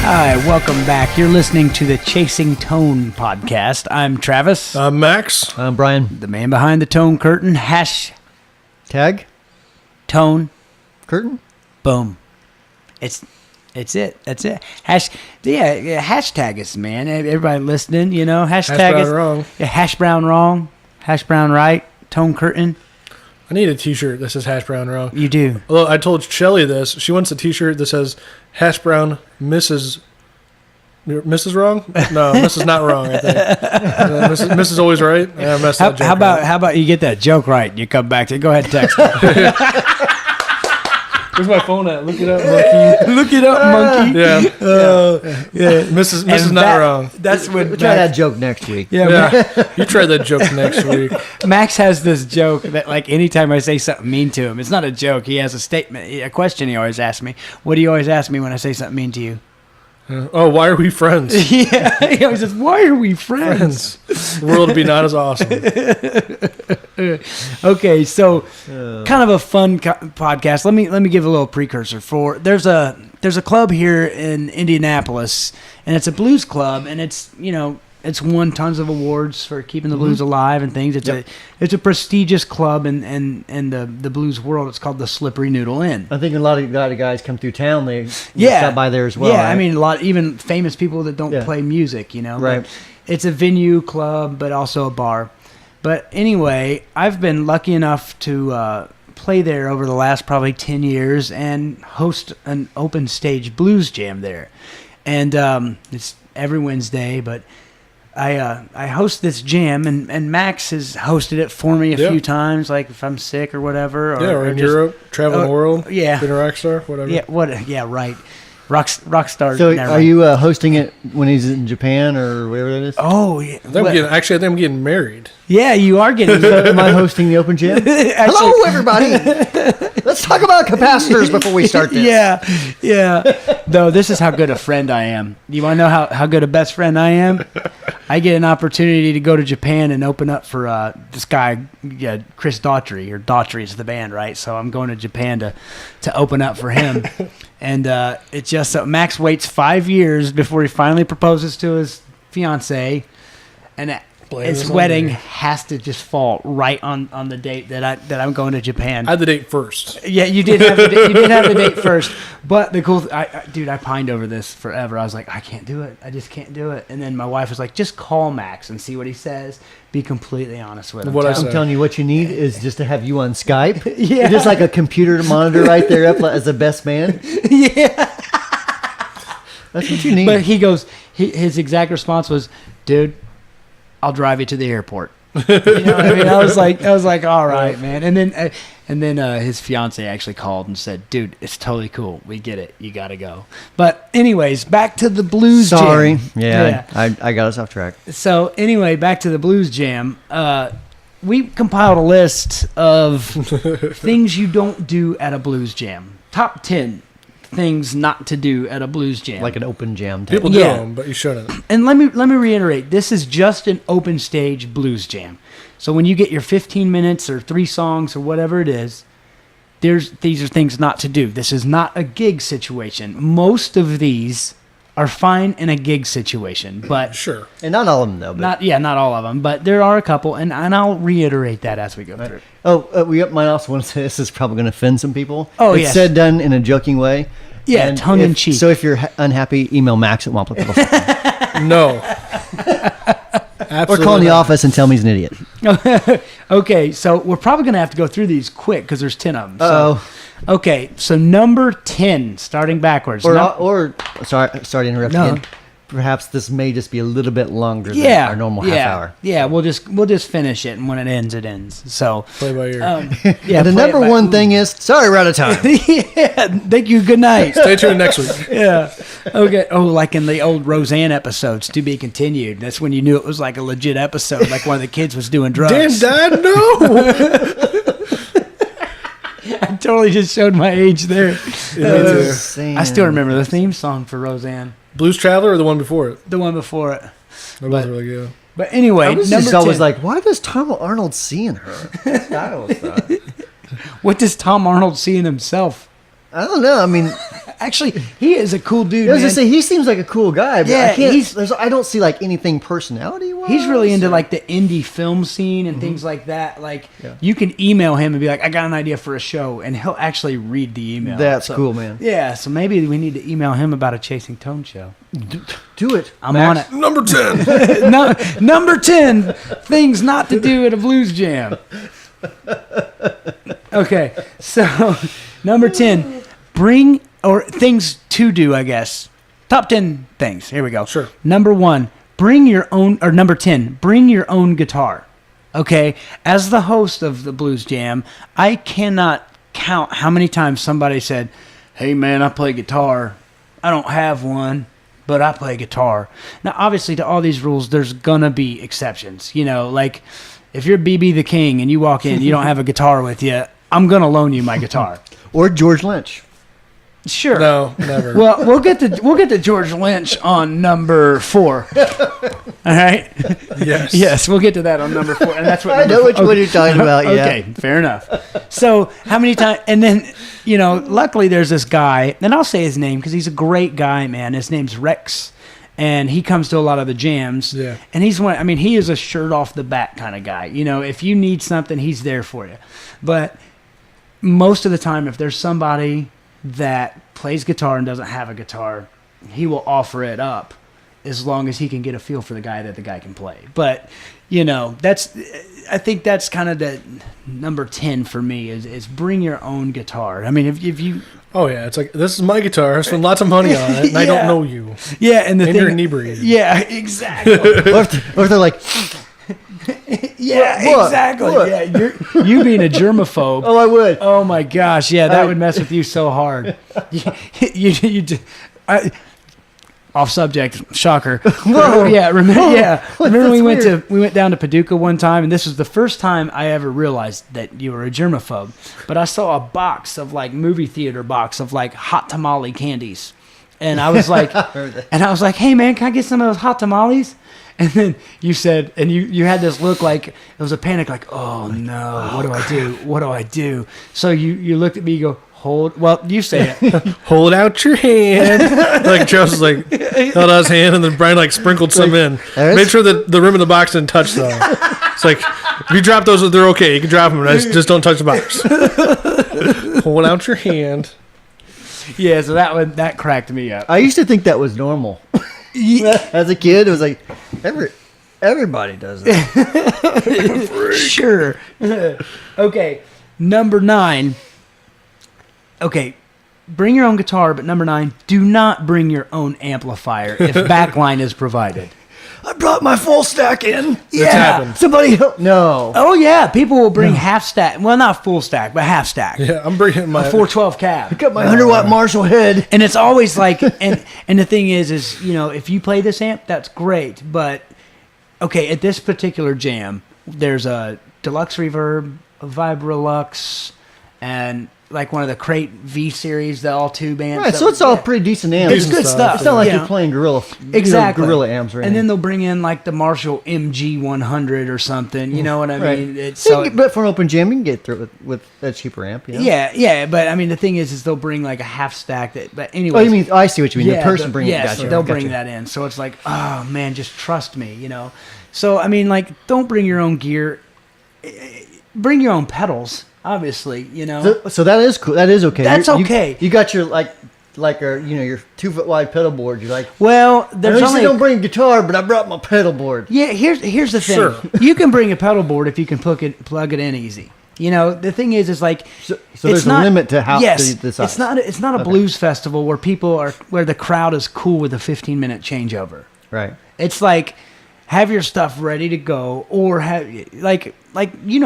Hi, welcome back. You're listening to the Chasing Tone podcast. I'm Travis. I'm Max. I'm Brian. The man behind the tone curtain. Tag? Tone. Curtain? Boom. It's it. That's it. Hashtag us, man. Everybody listening, you know. Hashtag Hash brown us. wrong. Yeah, hash brown wrong. Hash brown right. Tone curtain. I need a T-shirt that says hash brown wrong. You do. Although I told Shelly this, she wants a T-shirt that says hash brown Mrs. Wrong? No, Mrs. Not wrong. I think Mrs. Always right. I messed that joke up. How about you get that joke right and you come back to it? Go ahead and text me. Where's my phone at? Look it up, monkey. Look it up, monkey. Yeah. Yeah. Mrs. Not wrong. That's what. We'll try that joke next week. Yeah. You try that joke next week. Max has this joke that, like, anytime I say something mean to him, it's not a joke. He has a statement, a question he always asks me. What do you always ask me when I say something mean to you? Oh, why are we friends? Yeah, he always says, "Why are we friends?" The world would be not as awesome. Okay, so kind of a fun podcast. Let me give a little precursor. There's a club here in Indianapolis, and it's a blues club, and it's won tons of awards for keeping the blues alive and things. It's a prestigious club in the blues world. It's called the Slippery Noodle Inn. I think a lot of guys come through town. They stop by there as well. Yeah, right? I mean, even famous people that don't play music, Right. But it's a venue club, but also a bar. But anyway, I've been lucky enough to play there over the last probably 10 years and host an open stage blues jam there. And it's every Wednesday, but I host this jam, and Max has hosted it for me a few times, like if I'm sick or whatever. Or in Europe, traveling the world. Yeah. Been a rock star, whatever. Yeah, right. Rock star. So are you hosting it when he's in Japan or wherever it is? Oh, yeah. I think I'm getting married. Yeah, you are getting Am I hosting the open jam? Hello, everybody. Let's talk about capacitors before we start this. Yeah. Though this is how good a friend I am. You want to know how good a best friend I am? I get an opportunity to go to Japan and open up for this guy, Chris Daughtry, or Daughtry is the band, right? So I'm going to Japan to open up for him. And it's just so Max waits 5 years before he finally proposes to his fiancée, and his wedding has to just fall right on the date that I'm going to Japan. I had the date first. Yeah, you did have the date first. But the cool, I pined over this forever. I was like, I can't do it. I just can't do it. And then my wife was like, just call Max and see what he says. Be completely honest with him. I'm telling you, what you need is just to have you on Skype. Yeah, just like a computer monitor right there up as the best man. Yeah, that's what you need. But he goes, his exact response was, dude, I'll drive you to the airport. You know what I mean? I was like, all right, man. And then his fiance actually called and said, dude, it's totally cool. We get it. You got to go. But anyways, back to the blues Sorry. jam. Yeah. I got us off track. So anyway, back to the blues jam. We compiled a list of things you don't do at a blues jam. Top 10 things not to do at a blues jam. Like an open jam. People do them, but you shouldn't. And let me reiterate, this is just an open stage blues jam. So when you get your 15 minutes or 3 songs or whatever it is, these are things not to do. This is not a gig situation. Most of these are fine in a gig situation, but Sure. And not all of them, though. But not all of them, but there are a couple, and I'll reiterate that as we go through. we might also want to say this is probably going to offend some people. Oh, it's yes. said done in a joking way. Yeah, And tongue in cheek. So if you're unhappy, email Max at Wampler. No. Or call in the office and tell me he's an idiot. Okay, so we're probably going to have to go through these quick because there's 10 of them. Uh-oh. Okay, so number 10, starting backwards. Sorry to interrupt No. again. Perhaps this may just be a little bit longer than our normal half hour. Yeah, we'll just finish it, and when it ends, it ends. So Play by ear. yeah. And the number one thing is, sorry, we're out of time. Yeah, thank you. Good night. Stay tuned next week. Yeah. Okay. Oh, like in the old Roseanne episodes, to be continued. That's when you knew it was like a legit episode, like one of the kids was doing drugs. Damn, Dad, no. I totally just showed my age there. Yeah, I still remember the theme song for Roseanne. Blues Traveler or the one before it? The one before it. That was really good. But anyway, I was number just 10. always like, why does Tom Arnold see in her? That's what I always thought. What does Tom Arnold see in himself? I don't know. I mean, Actually, he is a cool dude. I was man. gonna say he seems like a cool guy, but Yeah, I don't see like anything personality wise. He's really into like the indie film scene and things like that. Like you can email him and be like, I got an idea for a show, and he'll actually read the email. That's cool, man. Yeah, so maybe we need to email him about a Chasing Tone show. Do it. I'm on it. Number 10. Number 10 things not to do at a blues jam. Okay, so number 10, things to do, I guess. Top 10 things. Here we go. Sure. Number 10, bring your own guitar. Okay, as the host of the Blues Jam, I cannot count how many times somebody said, hey man, I play guitar. I don't have one, but I play guitar. Now, obviously, to all these rules, there's gonna be exceptions. You know, like if you're BB the King and you walk in, you don't have a guitar with you, I'm gonna loan you my guitar. Or George Lynch. Sure. No, never. Well, we'll get to George Lynch on number 4. All right. Yes. Yes, we'll get to that on number 4, and that's what I know which one you're talking about. Yeah. Okay, fair enough. So how many times? And then luckily there's this guy, and I'll say his name because he's a great guy, man. His name's Rex, and he comes to a lot of the jams. Yeah. And he's one. I mean, he is a shirt off the back kind of guy. If you need something, he's there for you. But most of the time, if there's somebody that plays guitar and doesn't have a guitar, he will offer it up as long as he can get a feel for the guy that the guy can play. But I think that's kind of the number 10 for me is bring your own guitar. I mean, if you Oh yeah, it's like, this is my guitar. I spent lots of money on it, and I don't know you. Yeah, and you're inebriated. Yeah, exactly. Or if they're like, yeah, What? exactly. What? Yeah, you being a germaphobe. oh, I would. Oh my gosh, yeah, that would mess with you so hard. Off subject, shocker. Whoa. Yeah, remember we went down to Paducah one time, and this was the first time I ever realized that you were a germaphobe. But I saw a box of like movie theater box of like hot tamale candies, and I was like, hey man, can I get some of those hot tamales? And then you said, and you had this look like it was a panic, like, oh no, what do I do? What do I do? So you looked at me, you go, you say it. Hold out your hand. Like Joe was like, held out his hand, and then Brian like sprinkled some in. Made sure that the rim of the box didn't touch though. It's like, if you drop those, they're okay. You can drop them, just don't touch the box. Hold out your hand. Yeah, so that cracked me up. I used to think that was normal. As a kid, it was like everybody does that. Sure. Okay, number 9. Okay, bring your own guitar, but number 9, do not bring your own amplifier if backline is provided. I brought my full stack in. Yeah. Happened. Somebody help. No. Oh yeah, people will bring half stack. Well, not full stack, but half stack. Yeah, I'm bringing my A 412 cab. I got my 100-watt Marshall head. And it's always like, and the thing is, if you play this amp, that's great. But okay, at this particular jam, there's a deluxe reverb, a Vibrolux, and like one of the Crate V series, the all tube amps. Right, so it's all pretty decent amps. It's good stuff. It's not like you're playing Gorilla. Exactly. Gorilla amps, right? And then they'll bring in like the Marshall MG100 or something. You know what I mean? It's but for an open jam, you can get through it with a cheaper amp. You know? Yeah. But I mean, the thing is they'll bring like a half stack. But anyway. Oh, you mean? I see what you mean. The person bringing it. Yes, they'll bring that in. So it's like, oh man, just trust me. So I mean, like, don't bring your own gear. Bring your own pedals. Obviously, So that is cool. That is okay. That's okay. You got your your 2-foot wide pedal board. You're like, well, there's only don't bring a guitar, but I brought my pedal board. Yeah, here's the thing. Sure. You can bring a pedal board if you can plug it in easy. The thing is like, so there's a limit to how the size. It's not a blues festival where the crowd is cool with a 15-minute changeover. Right. It's like, have your stuff ready to go, or have like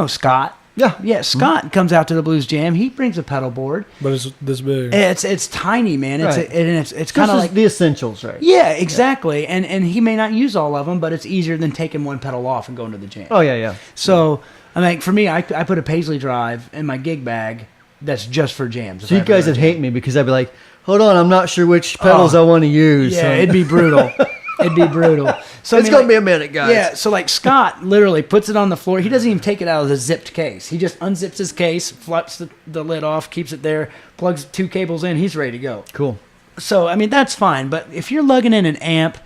Scott. Yeah. Scott comes out to the Blues Jam. He brings a pedal board, but it's this big. It's tiny, man. It's kind of like the essentials, right? Yeah, exactly. Yeah. And he may not use all of them, but it's easier than taking one pedal off and going to the jam. Oh yeah. So I mean, for me, I put a Paisley drive in my gig bag that's just for jams. So you guys would hate me because I'd be like, hold on, I'm not sure which pedals I want to use. Yeah, it'd be brutal. It'd be brutal. So it's going to be a minute, guys. Yeah, so like Scott literally puts it on the floor. He doesn't even take it out of the zipped case. He just unzips his case, flips the lid off, keeps it there, plugs 2 cables in. He's ready to go. Cool. So I mean that's fine, but if you're lugging in an amp,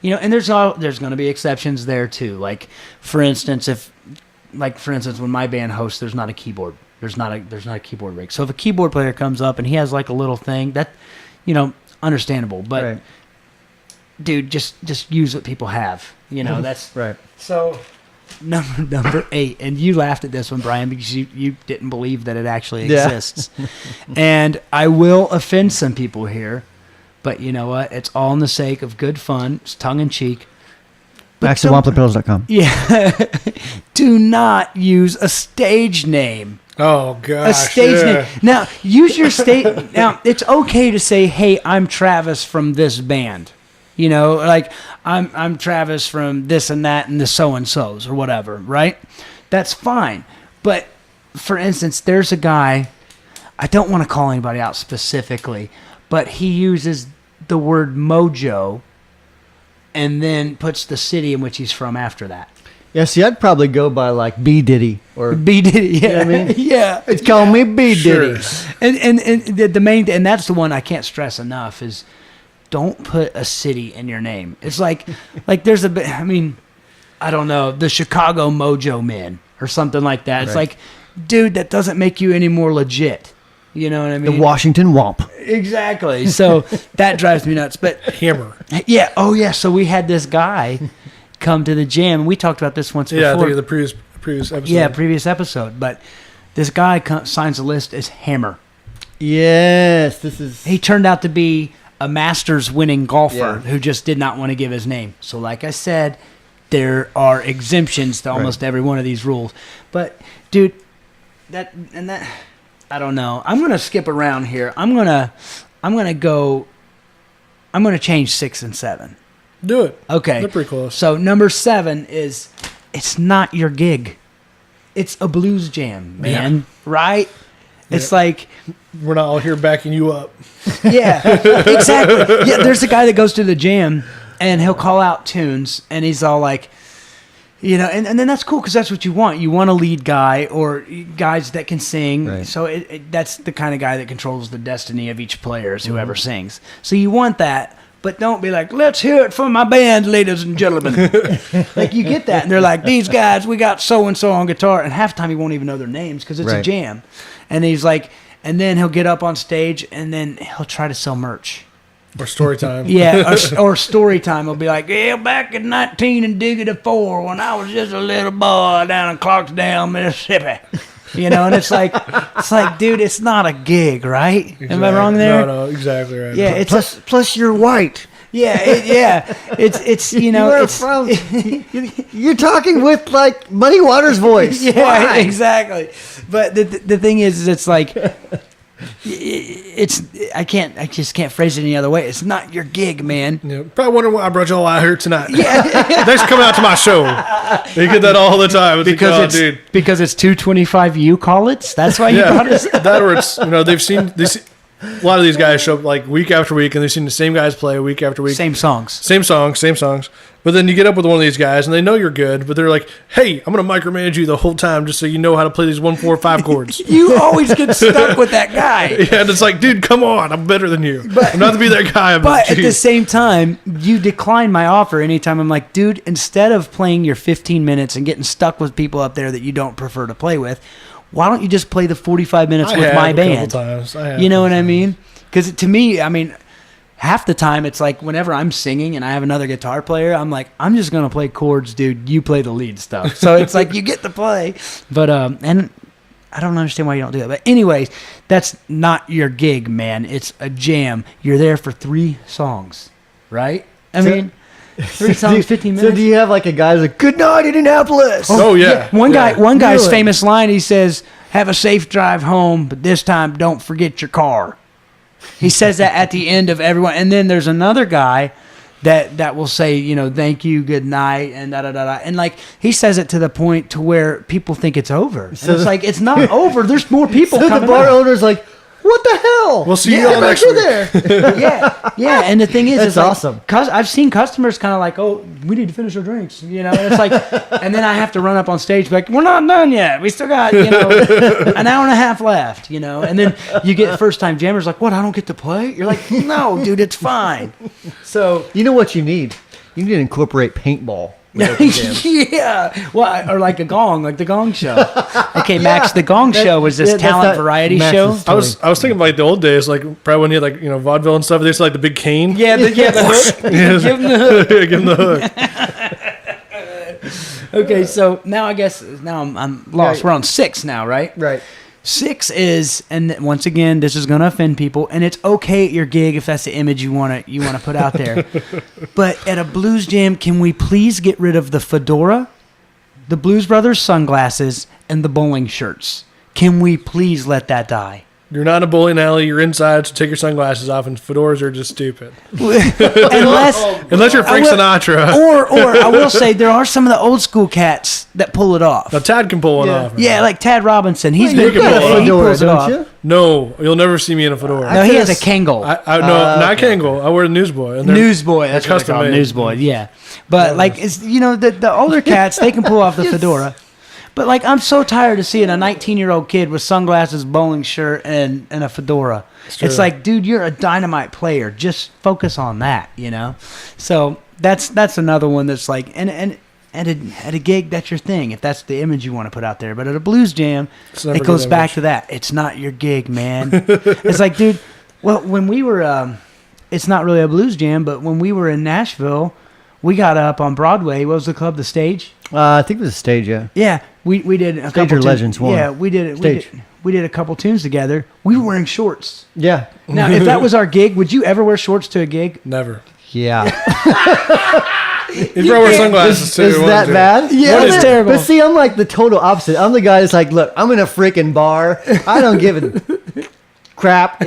you know, and there's going to be exceptions there too. Like for instance, when my band hosts, there's not a keyboard. There's not a keyboard rig. So if a keyboard player comes up and he has like a little thing, that, you know, understandable. But right. Dude, just use what people have. You know, that's right. So number 8, and you laughed at this one, Brian, because you didn't believe that it actually exists. And I will offend some people here, but you know what? It's all in the sake of good fun. It's tongue in cheek. MaxandWamplerPills.com. Yeah. Do not use a stage name. Oh gosh. A stage name. Now, use your stage. Now, it's okay to say, "Hey, I'm Travis from this band." You know, like I'm Travis from this and that and the so and so's or whatever, right? That's fine. But for instance, there's a guy, I don't want to call anybody out specifically, but he uses the word mojo and then puts the city in which he's from after that. Yeah, see, I'd probably go by like B Diddy or B Diddy. Yeah, you know what I mean? Yeah. It's called me B Diddy. And the main, and that's the one I can't stress enough is don't put a city in your name. It's like there's a bit. I mean, I don't know, the Chicago Mojo Men or something like that. It's like, dude, that doesn't make you any more legit. You know what I mean? The Washington Womp. Exactly. So that drives me nuts. But Hammer. Yeah. Oh yeah. So we had this guy come to the jam, and we talked about this once before. Yeah, I think of the previous episode. Yeah, previous episode. But this guy signs a list as Hammer. Yes, He turned out to be a Masters winning golfer who just did not want to give his name. So like I said, there are exemptions to almost every one of these rules. But dude, that I don't know. I'm going to skip around here. I'm going to change 6 and 7. Do it. Okay. They're pretty close. So number 7 is, it's not your gig. It's a blues jam, man. Yeah. Right? It's like, we're not all here backing you up. Yeah, exactly. Yeah, there's a guy that goes to the jam and he'll call out tunes and he's all like, you know, and then that's cool because that's what you want. You want a lead guy or guys that can sing. Right. So that's the kind of guy that controls the destiny of each player is whoever sings. So you want that, but don't be like, let's hear it for my band, ladies and gentlemen. Like you get that. And they're like, these guys, we got so-and-so on guitar. And half the time he won't even know their names because it's a jam. And he's like, and then he'll get up on stage and then he'll try to sell merch. Or story time. Yeah, or story time. He'll be like, yeah, back in 1994 when I was just a little boy down in Clarksdale, Mississippi. You know, and it's like, dude, it's not a gig, right? Exactly. Am I wrong there? No, exactly right. Yeah, plus you're white. Yeah, it's you know, you're talking with like Muddy Waters' voice. Yeah, why? Exactly. But the thing is, it's like. I just can't phrase it any other way. It's not your gig, man. Yeah, probably wondering why I brought you all out here tonight. Yeah. Thanks for coming out to my show. They get that all the time. Because it's 225 you call it. That's why you brought us. That or it's, you know, they've seen this. A lot of these guys show up like week after week, and they've seen the same guys play week after week. Same songs. Same songs. But then you get up with one of these guys, and they know you're good, but they're like, hey, I'm going to micromanage you the whole time just so you know how to play these 1, 4, 5 chords. You always get stuck with that guy. Yeah, and it's like, dude, come on. I'm better than you. I'm not to be that guy. But at the same time, you decline my offer anytime I'm like, dude, instead of playing your 15 minutes and getting stuck with people up there that you don't prefer to play with, why don't you just play the 45 minutes with my band? You know what I mean? Because to me, I mean, half the time it's like whenever I'm singing and I have another guitar player, I'm like, I'm just going to play chords, dude. You play the lead stuff. So it's like you get to play. But, and I don't understand why you don't do that. But anyways, that's not your gig, man. It's a jam. You're there for 3 songs, right? I mean... 3 songs, 15 minutes. So do you have like a guy who's like, good night, Indianapolis? Oh yeah. One guy's famous line, he says, have a safe drive home, but this time don't forget your car. He says that at the end of everyone. And then there's another guy that will say, you know, thank you, good night, and da-da-da-da. And like, he says it to the point to where people think it's over. So it's like, it's not over. There's more people coming the bar owner's like, What the hell? We'll see you Get all back next in week. there. Yeah. And the thing is, That's it's like, awesome. I've seen customers kind of like, oh, we need to finish our drinks, and it's like, and then I have to run up on stage, be like, we're not done yet. We still got, an hour and a half left, and then you get first time jammers like, what? I don't get to play? You're like, no, dude, it's fine. So You know what you need? You need to incorporate paintball. yeah, well, or like a gong, like the Gong Show. Okay, Max, the Gong Show was this that's talent not variety Max's show. story. I was thinking about like the old days, like probably when you had like vaudeville and stuff. They used to like the big cane. Yeah, the hook. Yes. Give him the hook. Give him the hook. Okay, so now I guess I'm lost. Right. We're on 6 now, right? Right. 6 is, and once again, this is going to offend people, and it's okay at your gig if that's the image you want to put out there. But at a blues jam, can we please get rid of the fedora, the Blues Brothers sunglasses, and the bowling shirts? Can we please let that die? You're not in a bowling alley. You're inside, so take your sunglasses off. And fedoras are just stupid. Unless you're Frank Sinatra. Or I will say there are some of the old school cats that pull it off. Now Tad can pull one off. Yeah, like Tad Robinson. He's You been got a he fedora, pulls it don't off. you? No, you'll never see me in a fedora. No, he has a Kangol. No, not Kangol. I wear the newsboy. And they're- Newsboy, that's what they call custom it, made. Newsboy, yeah. But like, it's the older cats, they can pull off the fedora. But like, I'm so tired of seeing a 19-year-old kid with sunglasses, bowling shirt, and a fedora. It's like, dude, you're a dynamite player. Just focus on that, So that's another one that's like, and at a gig, that's your thing. If that's the image you want to put out there, but at a blues jam, it goes back to that. It's not your gig, man. It's like, dude. Well, when we were, it's not really a blues jam, but when we were in Nashville, we got up on Broadway. What was the club? The Stage. I think it was a stage, yeah. Yeah, we did a couple Legends one. Yeah, we did it. Stage. We did a couple tunes together. We were wearing shorts. Yeah. Now, if that was our gig, would you ever wear shorts to a gig? Never. Yeah. You probably wear sunglasses too. Is that bad? Yeah, it's terrible. But see, I'm like the total opposite. I'm the guy that's like, look, I'm in a freaking bar. I don't give a crap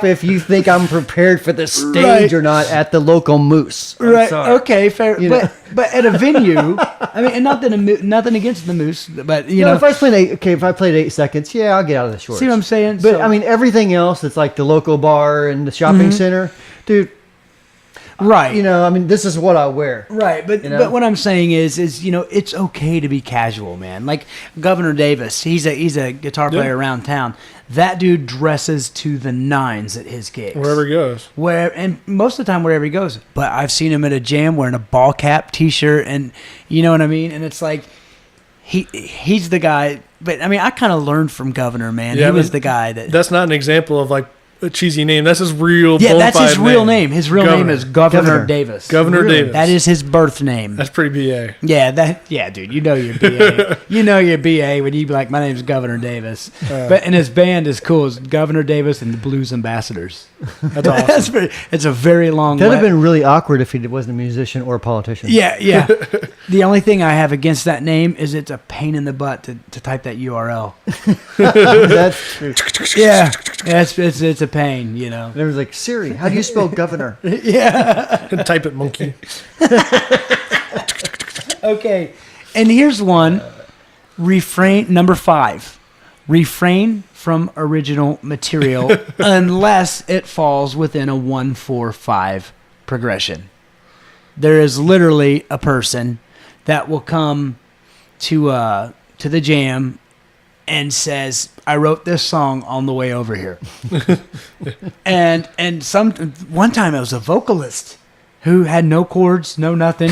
if you think I'm prepared for the stage or not at the local Moose. Right. Okay. Fair. know. But at a venue, I mean, and nothing against the Moose, but If I played 8 seconds, yeah, I'll get out of the shorts. See what I'm saying? But I mean, everything else, it's like the local bar and the shopping center, dude. right. I mean, this is what I wear. Right, but what I'm saying is it's okay to be casual, man. Like Governor Davis, he's a guitar player around town. That dude dresses to the nines at his gigs. Wherever he goes. And most of the time wherever he goes. But I've seen him at a jam wearing a ball cap t-shirt, and you know what I mean? And it's like he's the guy. But I mean, I kind of learned from Governor, man. Yeah, he was the guy that. That's not an example of like a cheesy name. That's his real. Yeah, that's his bona fide real name. His real name is Governor Davis. Governor Davis. That is his birth name. That's pretty BA. Yeah, dude. You know you're BA. You know you're BA when you be like, my name's Governor Davis. And his band is cool. It's Governor Davis and the Blues Ambassadors. That's awesome. It's a very long. That'd have been really awkward if he wasn't a musician or a politician. Yeah. The only thing I have against that name is it's a pain in the butt to type that URL. That's true. Yeah, it's a pain, And it was like, Siri, how do you spell governor? Yeah. Type it, monkey. Okay, and here's one. Refrain number 5. Refrain from original material unless it falls within a 1-4-5 progression. There is literally a person that will come to the jam and says, I wrote this song on the way over here. and one time it was a vocalist who had no chords, no nothing.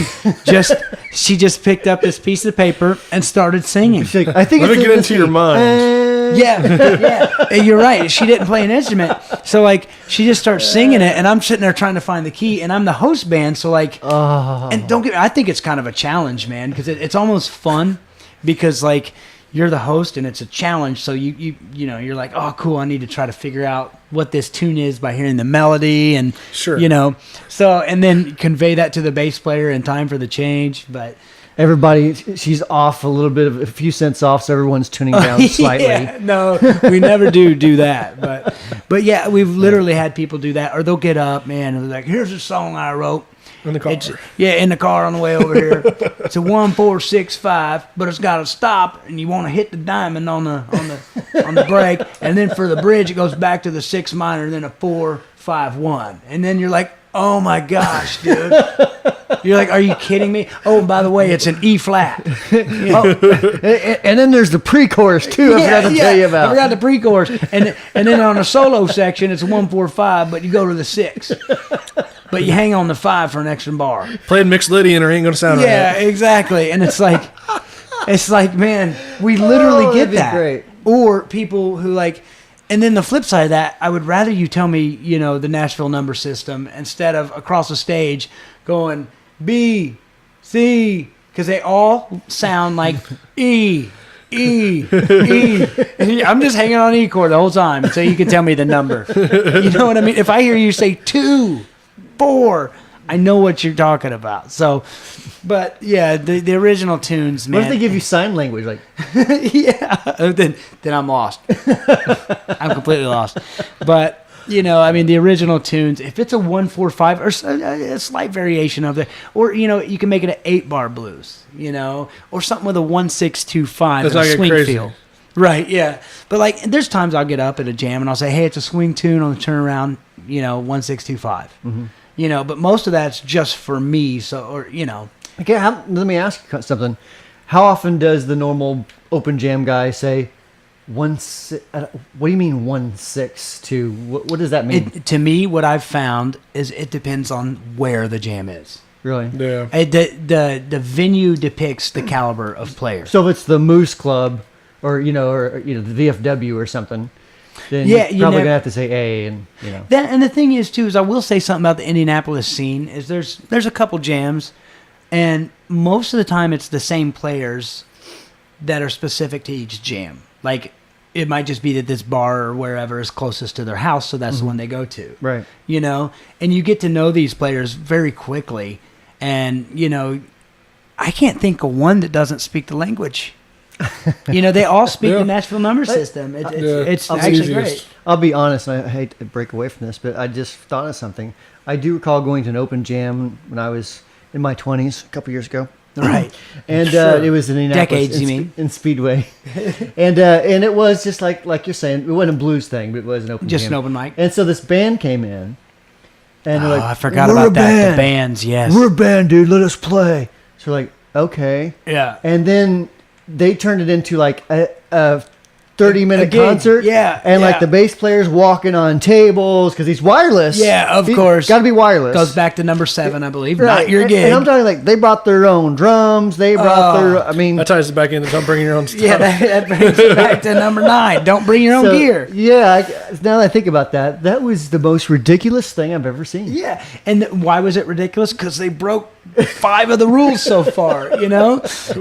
She just picked up this piece of paper and started singing. She's like, I think Let it's me get into your mind. Yeah. And you're right. She didn't play an instrument. So like she just starts singing it and I'm sitting there trying to find the key and I'm the host band. So like, and don't get me, I think it's kind of a challenge, man, because it's almost fun because like, you're the host and it's a challenge, so you're like, oh cool, I need to try to figure out what this tune is by hearing the melody and sure. so and then convey that to the bass player in time for the change. But everybody, she's off a few cents off, so everyone's tuning down slightly. Yeah, no, we never do that. But yeah, we've literally had people do that, or they'll get up, man, and they're like, "Here's a song I wrote." In the car. In the car on the way over here. It's a 1-4-6-5, but it's got to stop, and you want to hit the diamond on the brake, and then for the bridge it goes back to the 6 minor, then a 4-5-1, and then you're like, oh my gosh, dude. You're like, are you kidding me? Oh, and by the way, it's an E flat. And then there's the pre-chorus too. I forgot to tell you about. I forgot the pre-chorus, and then on a solo section, it's a 1-4-5, but you go to the 6. But you hang on the 5 for an extra bar. Playing mixed Lydian or ain't gonna sound right. Yeah, exactly. And it's like, man, we literally get that. Great. Or people who like, and then the flip side of that, I would rather you tell me, the Nashville number system instead of across the stage going B, C, because they all sound like E. E. I'm just hanging on E chord the whole time so you can tell me the number. You know what I mean? If I hear you say 2, 4, I know what you're talking about. So, but yeah, the original tunes, man. What if they give you sign language? Like, yeah, then I'm lost. I'm completely lost. But the original tunes, if it's a 1-4-5 or a slight variation of it, or you can make it an 8-bar blues, or something with a 1-6-2-5 and a swing crazy. feel. Right, yeah. But like, there's times I'll get up at a jam and I'll say, hey, it's a swing tune on the turnaround, 1-6-2-5. Mm-hmm. But most of that's just for me. So, Okay, let me ask you something. How often does the normal open jam guy say 1-6? What do you mean 1-6-2? What does that mean? To me, what I've found is it depends on where the jam is. Really? Yeah. The venue depicts the caliber of players. So if it's the Moose Club, or the VFW or something, then you're probably gonna have to say A, and That, and the thing is too is I will say something about the Indianapolis scene is there's a couple jams, and most of the time it's the same players that are specific to each jam. Like it might just be that this bar or wherever is closest to their house, so that's the one they go to. Right. And you get to know these players very quickly, and I can't think of one that doesn't speak the language. They all speak the Nashville number system. It's actually great. I'll be honest, and I hate to break away from this, but I just thought of something. I do recall going to an open jam when I was in my 20s a couple years ago. Right. And it was in Indianapolis. Decades, you mean? In Speedway. and it was just like you're saying, it wasn't a blues thing, but it was an open jam. Just an open mic. And so this band came in. And they're like, I forgot about that. The bands, yes. We're a band, dude. Let us play. So we're like, okay. Yeah. And then they turned it into like a 30-minute concert. Yeah. And like the bass player's walking on tables because he's wireless. Yeah, of course. Got to be wireless. Goes back to number 7, I believe. Right. Not your gig. And I'm talking like they brought their own drums. They brought that ties it back into don't bring your own stuff. Yeah, that brings it back to number 9. Don't bring your own gear. Yeah, now that I think about that, that was the most ridiculous thing I've ever seen. Yeah. And why was it ridiculous? Because they broke 5 of the rules so far,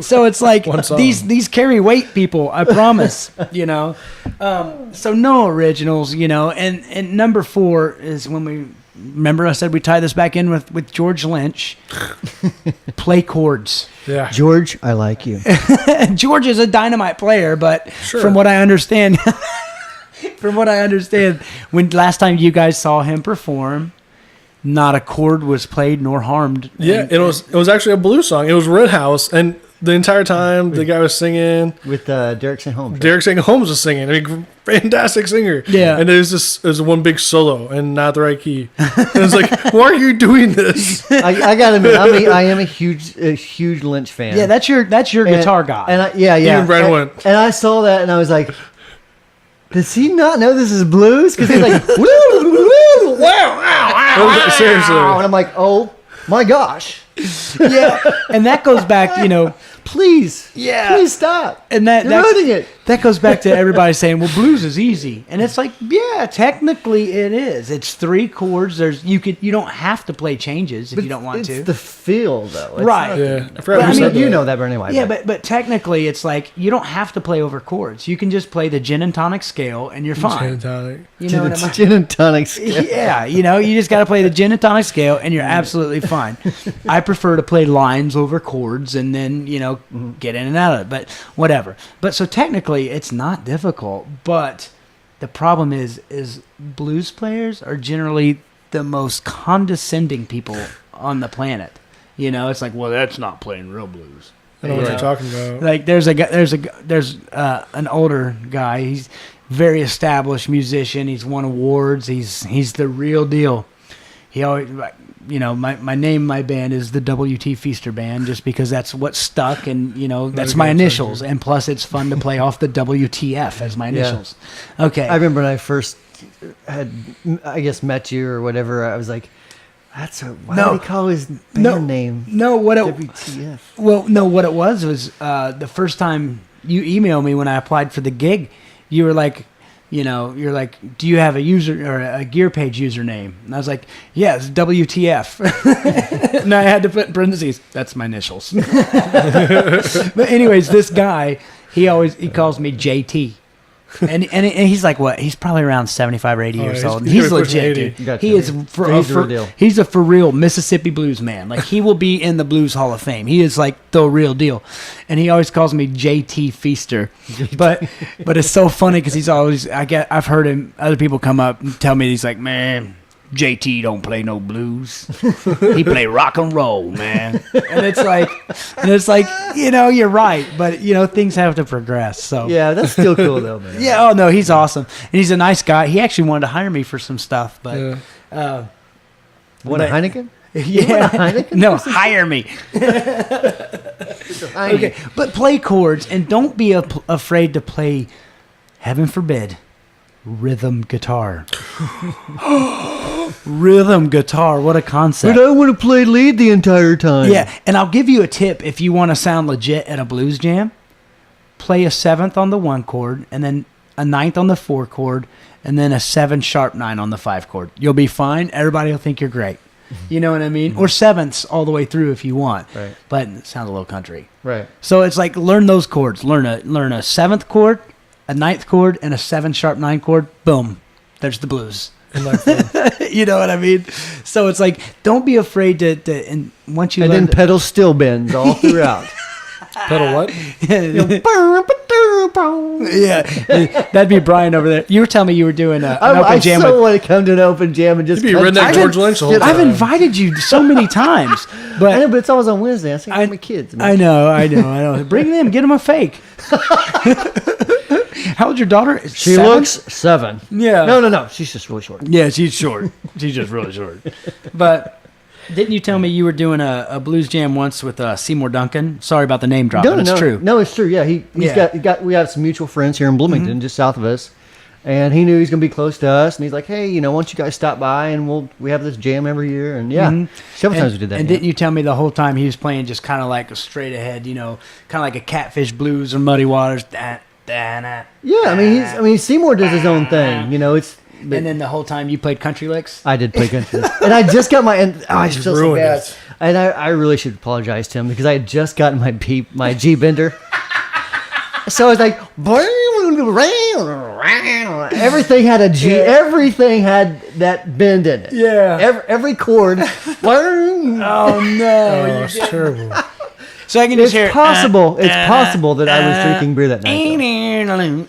So it's like these carry weight, people, I promise, So no originals, and number 4 is when we remember I said we tie this back in with George Lynch. Play chords. Yeah. George, I like you. George is a dynamite player, but from what I understand, when last time you guys saw him perform, not a chord was played nor harmed. Yeah, it was actually a blues song. It was Red House, and the entire time the guy was singing with Derek St. Holmes. Derek St. Holmes was singing. I mean, fantastic singer. Yeah, and it was one big solo and not the right key. And it's like, why are you doing this? I gotta admit, I am a huge Lynch fan. Yeah, that's your guitar guy. And even Brian went. And I saw that, and I was like, does he not know this is blues? Because he's like, seriously. And I'm like, oh my gosh. Yeah, and that goes back, please, Yeah. please stop. And You're ruining it. That goes back to everybody saying, "Well, blues is easy," and it's like, yeah, technically it is. It's 3 chords. You don't have to play changes if you don't want to. It's the feel, though. It's Right. not- Yeah. I But, forgot I who mean, said you that. know that better anyway. Yeah, but technically it's like you don't have to play over chords. You can just play the gin and tonic scale, and you're Gin fine. and tonic. You know what I mean? Gin and tonic scale. Yeah, you just got to play the gin and tonic scale, and you're absolutely fine. I prefer to play lines over chords, and then get in and out of it. But whatever. But so technically, it's not difficult. But the problem is blues players are generally the most condescending people on the planet. It's like, well, that's not playing real blues. I know what you're talking about. Like there's an older guy. He's very established musician. He's won awards. He's the real deal. He always, my name, my band is the WT Feaster Band, just because that's what stuck, and that's my initials, and plus it's fun to play off the WTF as my initials. Yeah. Okay. I remember when I first had, I guess, met you or whatever. I was like, why did he call his band name? No, WTF? Well, no, what it was the first time you emailed me when I applied for the gig, you were like, you're like, do you have a user or a gear page username? And I was like, yeah, it's WTF. And I had to put in parentheses, that's my initials. But anyways, this guy, he calls me JT. And he's like, what? He's probably around 75 or 80 years old. He's legit, dude. Gotcha. He is he's a for real Mississippi blues man. Like, he will be in the Blues Hall of Fame. He is like the real deal. And he always calls me JT Feaster. But it's so funny because I've heard other people come up and tell me, he's like, man, JT don't play no blues. He play rock and roll, man. And it's like, you're right, but things have to progress. So Yeah, that's still cool though, man. yeah, oh no, he's awesome, and he's a nice guy. He actually wanted to hire me for some stuff, but Want a Heineken? yeah, Heineken? no, hire me. Okay, but play chords, and don't be afraid to play. Heaven forbid, rhythm guitar. Rhythm guitar, what a concept. But I want to play lead the entire time. Yeah, and I'll give you a tip if you want to sound legit at a blues jam. Play a 7th on the 1 chord, and then a 9th on the 4 chord, and then a 7 sharp 9 on the 5 chord. You'll be fine. Everybody will think you're great. You know what I mean? Or 7ths all the way through if you want. Right. But it sounds a little country. Right. So it's like, learn those chords. Learn a 7th chord, a 9th chord, and a 7 sharp 9 chord. Boom. There's the blues. You know what I mean? So it's like, don't be afraid to and once you And learn then pedal still bends all throughout. Pedal what? yeah, that'd be Brian over there. You were telling me you were doing an open I jam. so want to come to an open jam and just You'd be redneck George Lynch the whole time. I've invited you so many times, but I know, but it's always on Wednesday. I say my kids. Man. I know. Bring them. Get them a fake. How old's your daughter? She 7? looks 7. Yeah. No. She's just really short. Yeah, she's short. She's just really short. But didn't you tell me you were doing a blues jam once with Seymour Duncan? Sorry about the name drop, but it's true. No, it's true. Yeah, we have some mutual friends here in Bloomington, just south of us, and he knew he was going to be close to us, and he's like, hey, why don't you guys stop by, and we have this jam every year, and several times we did that. And didn't you tell me the whole time he was playing just kind of like a straight ahead, kind of like a Catfish Blues or Muddy Waters? Yeah, I mean, Seymour does his own thing. And then the whole time you played country licks? I did play country, and I just got I feel so bad. it. And I really should apologize to him because I had just gotten my G bender. So I was like, everything had a G. Yeah. Everything had that bend in it. Yeah. Every chord. Oh no! It's terrible. So I can just hear. It's possible that I was drinking beer that night.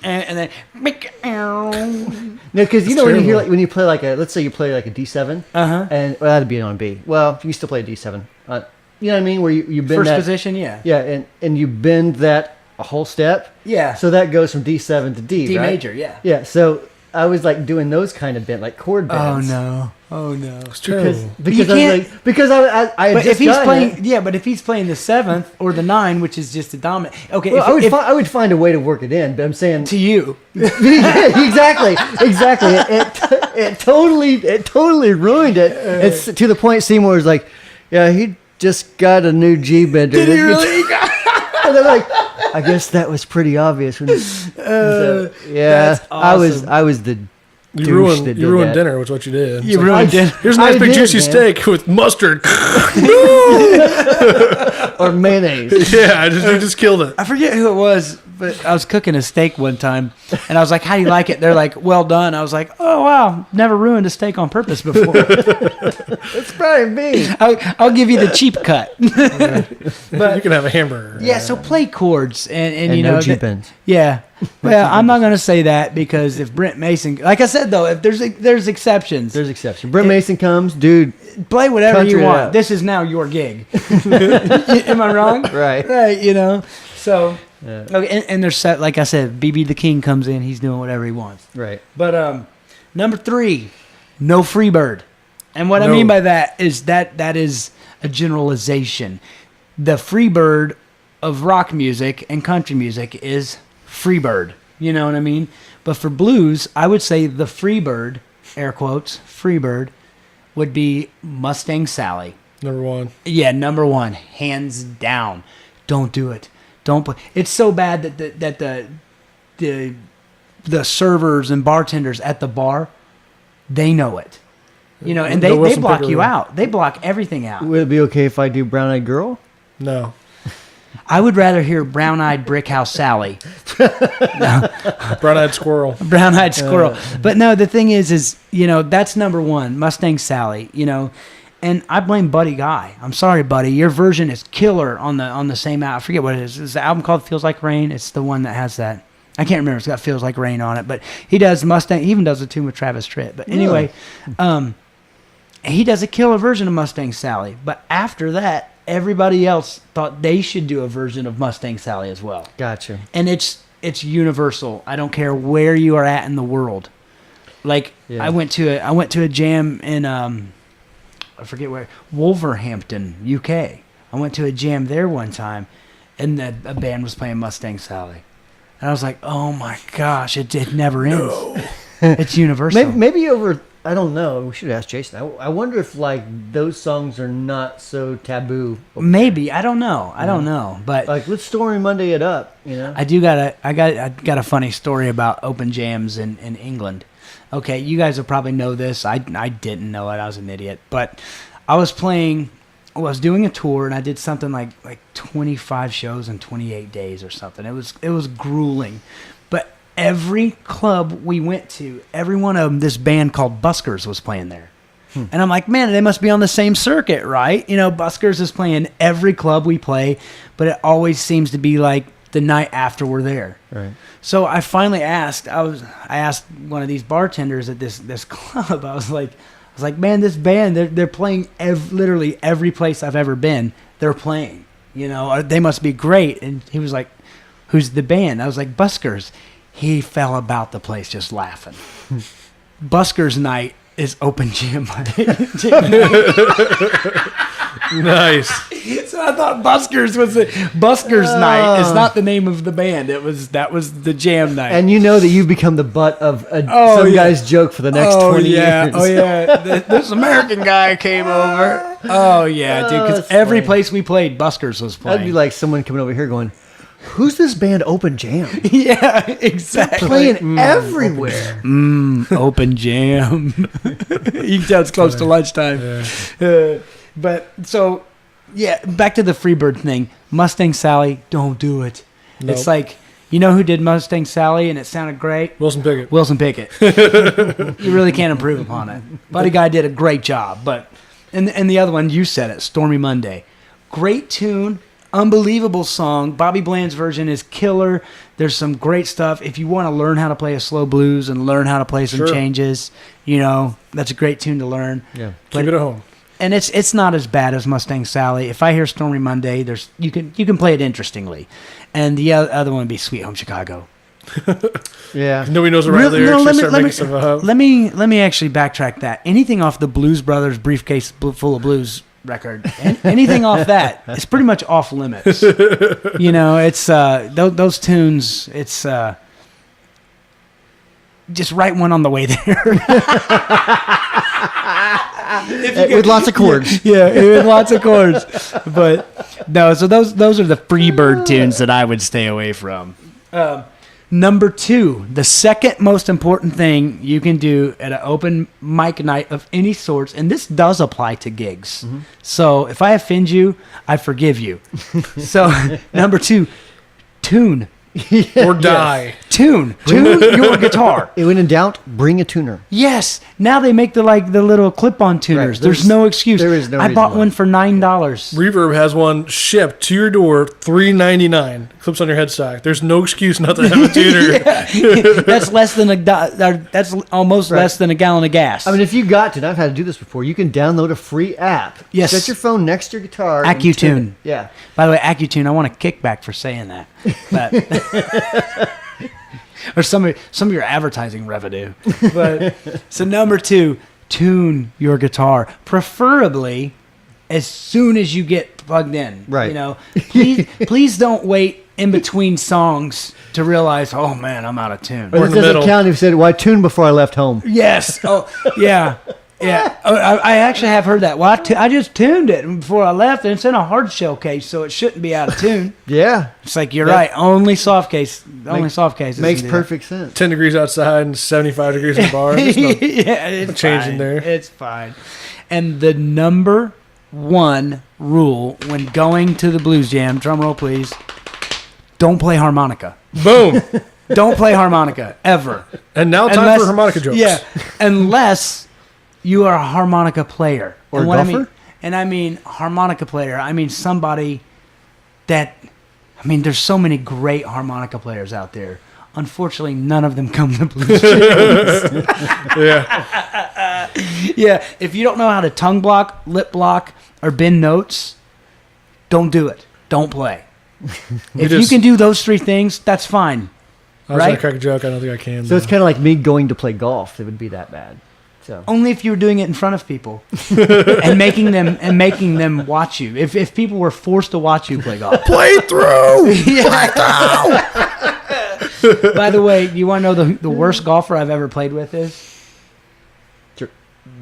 And then. No, because when you play let's say you play like a D7, and that'd be on B. Well, you still play a D7. You know what I mean? Where you bend First that position, yeah. Yeah, and you bend that a whole step. Yeah. So that goes from D7 to D. D right? major, yeah. Yeah. So I was like doing those kind of bend, like chord bends. Oh no! It's terrible. Because I But just if he's gotten playing, it. but if he's playing the 7th or the 9, which is just a dominant. Okay, Well, I would find a way to work it in, but I'm saying to you. exactly. It totally ruined it. It's to the point Seymour was like, yeah, he just got a new G bender. Did he really? And they're like, I guess that was pretty obvious. Yeah, That's awesome. I was the You douche that did ruined that. dinner, was what you did. You It's ruined dinner. Here's a nice I big did, juicy man. steak with mustard. Or mayonnaise. Yeah, you just killed it. I forget who it was, but I was cooking a steak one time, and I was like, "How do you like it?" They're like, "Well done." I was like, "Oh wow, never ruined a steak on purpose before." It's probably me. I'll give you the cheap cut. But you can have a hamburger. Yeah, so play chords, and And you no know, G-pens. yeah. Well, I'm not going to say that because if Brent Mason, like I said though, if there's exceptions, There's exception. Brent Mason comes, dude. play whatever Country you it want. up. This is now your gig. Am I wrong? Right. Right. You know. So, Yeah. okay, and there's set, like I said, BB the King comes in. He's doing whatever he wants. Right. But number 3, no Freebird. And what I No. mean by that is that is a generalization. The Freebird of rock music and country music is Freebird. You know what I mean? But for blues, I would say the Freebird, air quotes, Freebird, would be Mustang Sally. Number 1. Yeah, number 1, hands down. Don't do it. Don't play. It's so bad that the servers and bartenders at the bar, they know it. You know, and No they Wilson block Pickle. you out. They block everything out. Would it be okay if I do Brown Eyed Girl? No. I would rather hear Brown Eyed Brick House Sally, Brown-eyed squirrel. Brown Eyed Squirrel. But no, the thing is, you know, that's number 1, Mustang Sally, you know. And I blame Buddy Guy. I'm sorry, Buddy. Your version is killer on the same album. I forget what it is. It's the album called Feels Like Rain. It's the one that has that. I can't remember. It's got Feels Like Rain on it. But he does Mustang. He even does a tune with Travis Tritt. But anyway, he does a killer version of Mustang Sally. But after that, everybody else thought they should do a version of Mustang Sally as well. Gotcha. And it's universal. I don't care where you are at in the world. Like Yeah. I went to a jam in I forget where, Wolverhampton, UK. I went to a jam there one time, and a band was playing Mustang Sally, and I was like, "Oh my gosh, it never ends. No. It's universal." Maybe over. I don't know. We should ask Jason. I wonder if like those songs are not so taboo. Maybe I don't know. I don't know, but Like let's Stormy Monday it up. You know. I got a funny story about open jams in England. Okay, you guys will probably know this. I didn't know it. I was an idiot. But I was doing a tour, and I did something like 25 shows in 28 days or something. It was grueling. But every club we went to, every one of them, this band called Buskers was playing there. And I'm like, man, they must be on the same circuit, right? You know, Buskers is playing every club we play, but it always seems to be like the night after we're there. Right. So I finally asked. I asked one of these bartenders at this club. I was like, man, this band they're playing literally every place I've ever been. They're playing. You know, they must be great. And he was like, "Who's the band?" I was like, "Buskers." He fell about the place just laughing. Buskers night is open jam night. Nice. So I thought Buskers was night. It's not the name of the band. That was the jam night. And you know that you've become the butt of some guy's joke for the next 20 years. Oh yeah, this American guy came over. Oh yeah, dude. Because that's every funny. place we played, Buskers was playing. That'd be like someone coming over here going, "Who's this band Open Jam? yeah, exactly. Playing everywhere." Open jam. You can tell it's close to lunchtime. Yeah. But so, yeah, back to the Freebird thing. Mustang Sally, don't do it. Nope. It's like, you know who did Mustang Sally and it sounded great? Wilson Pickett. Wilson Pickett. You really can't improve upon it. Buddy Guy did a great job. But and the other one, you said it, Stormy Monday. Great tune, unbelievable song. Bobby Bland's version is killer. There's some great stuff. If you want to learn how to play a slow blues and learn how to play some Sure. changes, you know, that's a great tune to learn. Yeah. Keep it at home. And it's not as bad as Mustang Sally. If I hear Stormy Monday, you can play it interestingly. And the other one would be Sweet Home Chicago. Yeah. Nobody knows the right Really- lyrics. no, They let me- start let making me- stuff up. Let me actually backtrack that. Anything off the Blues Brothers Briefcase Full of Blues record, anything off that, it's pretty much off limits. You know, it's those tunes. It's just write one on the way there. With lots of chords. Yeah, with lots of chords. But no, so those are the Freebird tunes that I would stay away from. Number 2, the second most important thing you can do at an open mic night of any sorts, and this does apply to gigs. Mm-hmm. So if I offend you, I forgive you. So number 2, tune. Or die. Tune your guitar. When in doubt, bring a tuner. Yes. Now they make the little clip-on tuners. Right. There's no excuse. There is no I reason bought why. one for $9. Reverb has one shipped to your door, $3.99. Clips on your headstock. There's no excuse not to have a tuner. That's less than that's almost less than a gallon of gas. I mean, if you got to, and I've had to do this before, you can download a free app. Yes. Set your phone next to your guitar. and AccuTune. tune it. Yeah. By the way, AccuTune, I want a kickback for saying that. But or some of your advertising revenue. But so number 2, tune your guitar, preferably as soon as you get plugged in. Right. You know, please don't wait in between songs to realize, oh man, I'm out of tune. But Or it in the doesn't middle. count if you said, well, I tuned before I left home. Yes. Oh, yeah. Yeah. Oh, I actually have heard that. Well, I just tuned it before I left, and it's in a hard shell case, so it shouldn't be out of tune. Yeah. It's like, you're right. Only soft cases. Makes can do perfect sense. 10 degrees outside and 75 degrees in the bar. There's no yeah, it's change in fine. there. It's fine. And the number 1 rule when going to the blues jam, drum roll please, don't play harmonica. Boom. Don't play harmonica ever. And now time for harmonica jokes. Yeah, unless you are a harmonica player. Or And a what golfer? I mean harmonica player, I mean somebody that, there's so many great harmonica players out there. Unfortunately, none of them come to blues jams. Yeah. Yeah, if you don't know how to tongue block, lip block, or bend notes, don't do it. Don't play. If you can do those 3 things, that's fine. I was Right? going to crack a joke. I don't think I can. So it's kind of like me going to play golf. It would be that bad. So Only if you were doing it in front of people and making them watch you. If people were forced to watch you play golf. play through. By the way, you want to know the worst golfer I've ever played with is? Sure.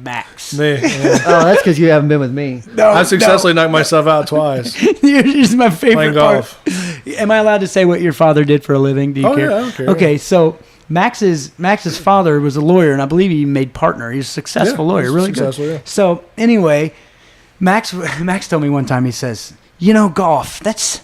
Max. Me. Yeah. oh, that's because you haven't been with me. No, I've successfully knocked myself out twice You're just my favorite playing golf. part. Am I allowed to say what your father did for a living? Do you Oh, care? yeah, I don't care. Okay, so Max's father was a lawyer, and I believe he made partner. He's a successful Yeah, lawyer, he's really successful, good. yeah. So anyway, Max told me one time. He says, golf. That's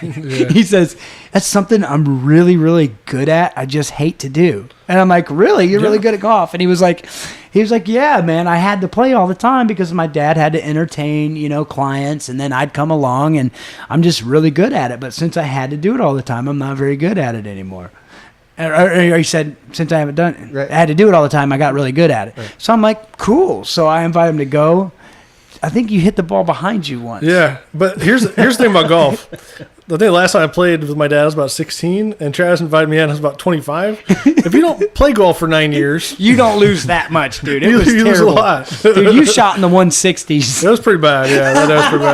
He says, that's something I'm really, really good at. I just hate to do. And I'm like, really? You're really good at golf? And he was like, yeah, man, I had to play all the time because my dad had to entertain, clients, and then I'd come along, and I'm just really good at it. But since I had to do it all the time, I'm not very good at it anymore. Or he said, since I haven't done it, Right. I had to do it all the time, I got really good at it. Right. So I'm like, cool. So I invite him to go. I think you hit the ball behind you once. Yeah, but here's the thing about golf. The thing last time I played with my dad I was about 16, and Travis invited me in. I was about 25. If you don't play golf for 9 years, You don't lose that much, dude. It you was lose a terrible. lot. Dude, you shot in the 160s. That was pretty bad. Yeah, that was pretty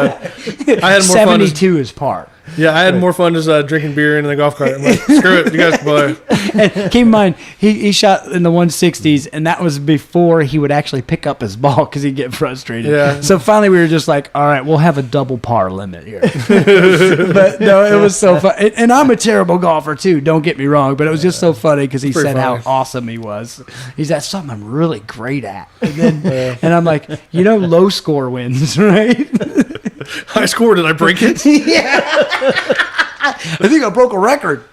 bad. I had more fun. 72 is par. Yeah, I had more fun just drinking beer in the golf cart. I'm like, screw it, you guys can play. And keep in mind, he shot in the 160s, and that was before he would actually pick up his ball because he'd get frustrated. Yeah. So finally, we were just like, all right, we'll have a double par limit here. But no, it was so fun. And I'm a terrible golfer, too. Don't get me wrong. But it was just so funny because he Pretty said how funny. awesome he was. He's that's something I'm really great at. And then, and I'm like, low score wins, right? I scored and I break it. I think I broke a record.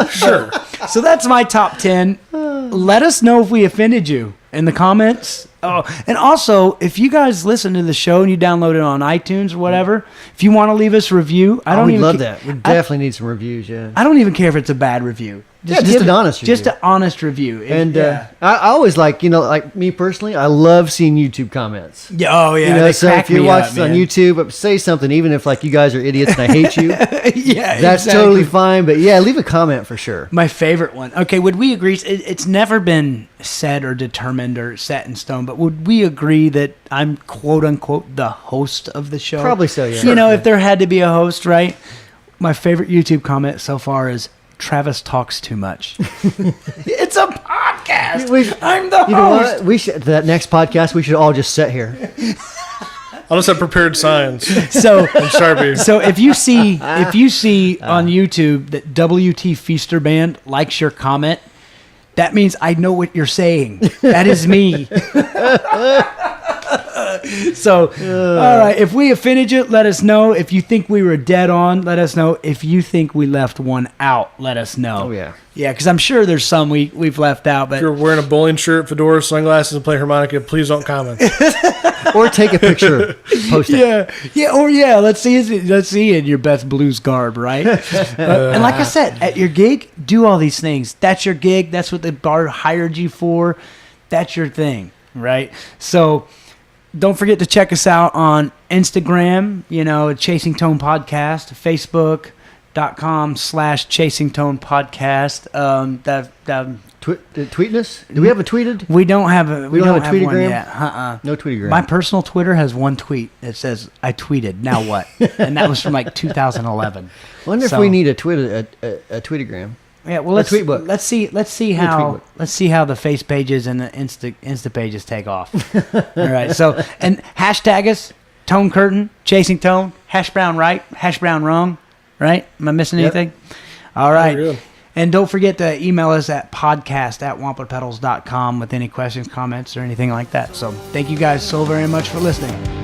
Sure. So that's my top 10. Let us know if we offended you in the comments. Oh, and also, if you guys listen to the show and you download it on iTunes or whatever, if you want to leave us a review, I don't we'd even love that. We definitely need some reviews, yeah. I don't even care if it's a bad review. Just give an it- honest review. Just an honest review. And I always like me personally, I love seeing YouTube comments. yeah, oh yeah, they So crack if you me watch up, this on man. YouTube, say something, even if you guys are idiots and I hate you, Yeah, that's exactly. totally fine. But yeah, leave a comment for sure. My favorite one. Okay, would we agree? It's never been said or determined or set in stone, but would we agree that I'm quote unquote the host of the show? Probably so, yeah. If there had to be a host, right? My favorite YouTube comment so far is Travis talks too much. It's a podcast. podcast. I'm the host. You know what? We should, that next podcast, we should all just sit here. I'll just have prepared signs So, and Sharpie. so if you see on YouTube that WT Feaster Band likes your comment, that means I know what you're saying. That is me. So, all right. If we offended you, let us know. If you think we were dead on, let us know. If you think we left one out, let us know. Oh, yeah. Yeah, because I'm sure there's some we've left out. But If you're wearing a bowling shirt, fedora, sunglasses, and play harmonica, please don't comment. Or take a picture. Post it. yeah. Let's see in your best blues garb, right? And like I said, at your gig, do all these things. That's your gig. That's what the bar hired you for. That's your thing, right? So don't forget to check us out on Instagram, Chasing Tone Podcast, Facebook.com/Chasing Tone Podcast. Tweeting us? Do we have a tweeted? We don't have a Tweetagram one yet. No Tweetagram. My personal Twitter has one tweet that says I tweeted. Now what? And that was from like 2011. Wonder if we need a Tweetagram. Yeah, well, let's see how the face pages and the Insta pages take off. All right, so and hashtag us Tone Curtain, Chasing Tone, Hash Brown right, Hash Brown wrong, right? Am I missing anything? All right, and don't forget to email us at podcast@wamplepedals.com with any questions, comments, or anything like that. So thank you guys so very much for listening.